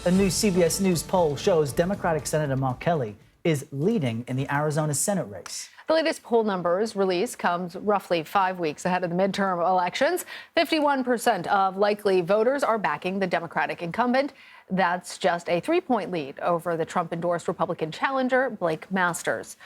A new CBS News poll shows Democratic Senator Mark Kelly is leading in the Arizona Senate race. The latest poll numbers release comes roughly 5 weeks ahead of the midterm elections. 51% of likely voters are backing the Democratic incumbent. That's just a 3-point lead over the Trump-endorsed Republican challenger, Blake Masters.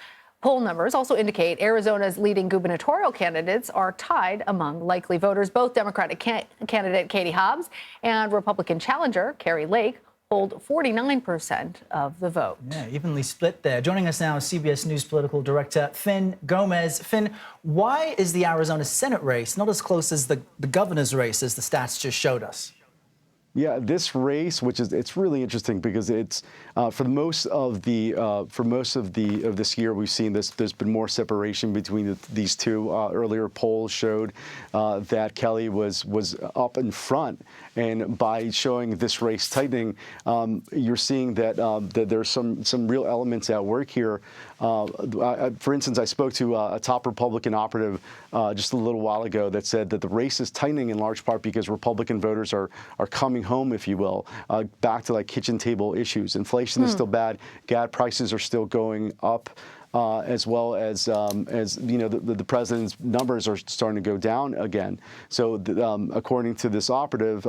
Poll numbers also indicate Arizona's leading gubernatorial candidates are tied among likely voters. Both Democratic candidate Katie Hobbs and Republican challenger Kari Lake hold 49% of the vote. Yeah, evenly split there. Joining us now is CBS News political director Fin Gomez. Fin, why is the Arizona Senate race not as close as the governor's race as the stats just showed us? Yeah, this race, it's really interesting because it's for most of this year we've seen this. There's been more separation between these two. Earlier polls showed that Kelly was up in front, and by showing this race tightening, you're seeing that there's some real elements at work here. For instance, I spoke to a top Republican operative just a little while ago that said that the race is tightening in large part because Republican voters are coming home, if you will, back to like kitchen table issues. Inflation is still bad. Gas prices are still going up. As well as you know, the president's numbers are starting to go down again. So according to this operative,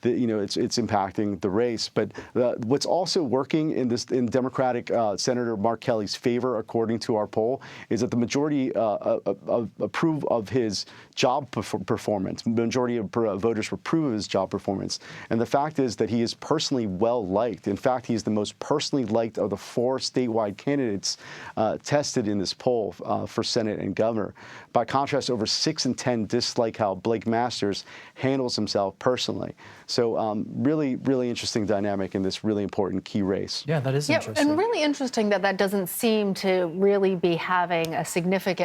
you know, it's impacting the race. But what's also working in Democratic Senator Mark Kelly's favor, according to our poll, is that the majority approve of his job performance. The majority of voters approve of his job performance. And the fact is that he is personally well liked. In fact, he's the most personally liked of the 4 statewide candidates tested in this poll for Senate and governor. By contrast, over 6 in 10 dislike how Blake Masters handles himself personally. So really, really interesting dynamic in this really important key race. Yeah, that is interesting. And really interesting that doesn't seem to really be having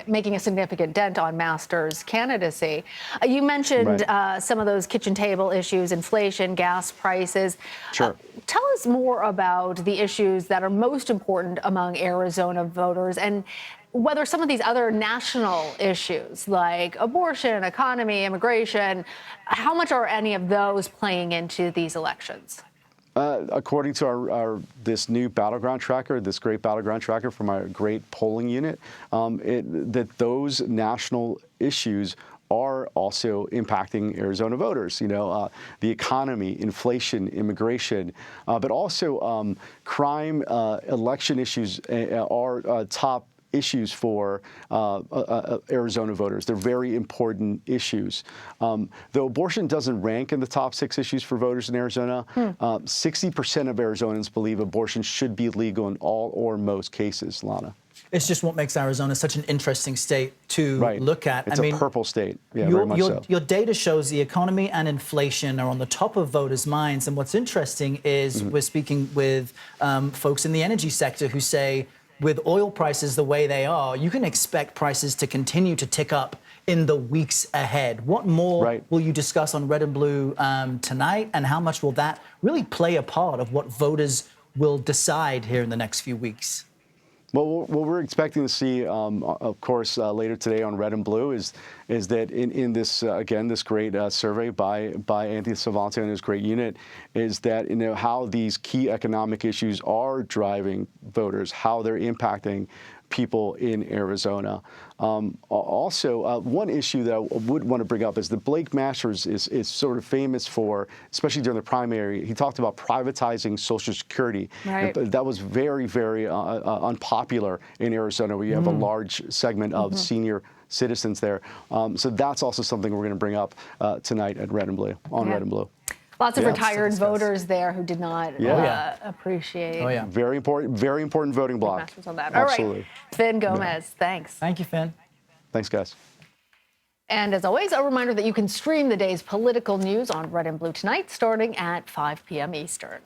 making a significant dent on Masters' candidacy. You mentioned some of those kitchen table issues, inflation, gas prices. Sure. Tell us more about the issues that are most important among Arizona voters and whether some of these other national issues like abortion, economy, immigration, how much are any of those playing into these elections? According to this new battleground tracker, this great battleground tracker from our great polling unit, that those national issues are also impacting Arizona voters. You know, the economy, inflation, immigration, but also crime, election issues are top issues for Arizona voters. They're very important issues. Though abortion doesn't rank in the top 6 issues for voters in Arizona, 60% of Arizonans believe abortion should be legal in all or most cases, Lana. It's just what makes Arizona such an interesting state to look at. It's a purple state. Yeah, very much so. Your data shows the economy and inflation are on the top of voters' minds. And what's interesting is we're speaking with folks in the energy sector who say, with oil prices the way they are, you can expect prices to continue to tick up in the weeks ahead. What more will you discuss on Red and Blue tonight, and how much will that really play a part of what voters will decide here in the next few weeks? Well, what we're expecting to see, of course, later today on Red and Blue is that in this, again, this great survey by Anthony Salvanto and his great unit, is that, you know, how these key economic issues are driving voters, how they're impacting people in Arizona. Also, one issue that I would want to bring up is that Blake Masters is sort of famous for, especially during the primary, he talked about privatizing Social Security. Right. That was very, very unpopular in Arizona, where you have a large segment of senior citizens there. So that's also something we're going to bring up tonight at Red and Blue, on Red and Blue. Lots of retired voters there who did not appreciate. Very important voting bloc. On that. Absolutely. All right. Fin Gomez, thanks. Thank you, Fin. Thanks, guys. And as always, a reminder that you can stream the day's political news on Red and Blue tonight, starting at 5 p.m. Eastern.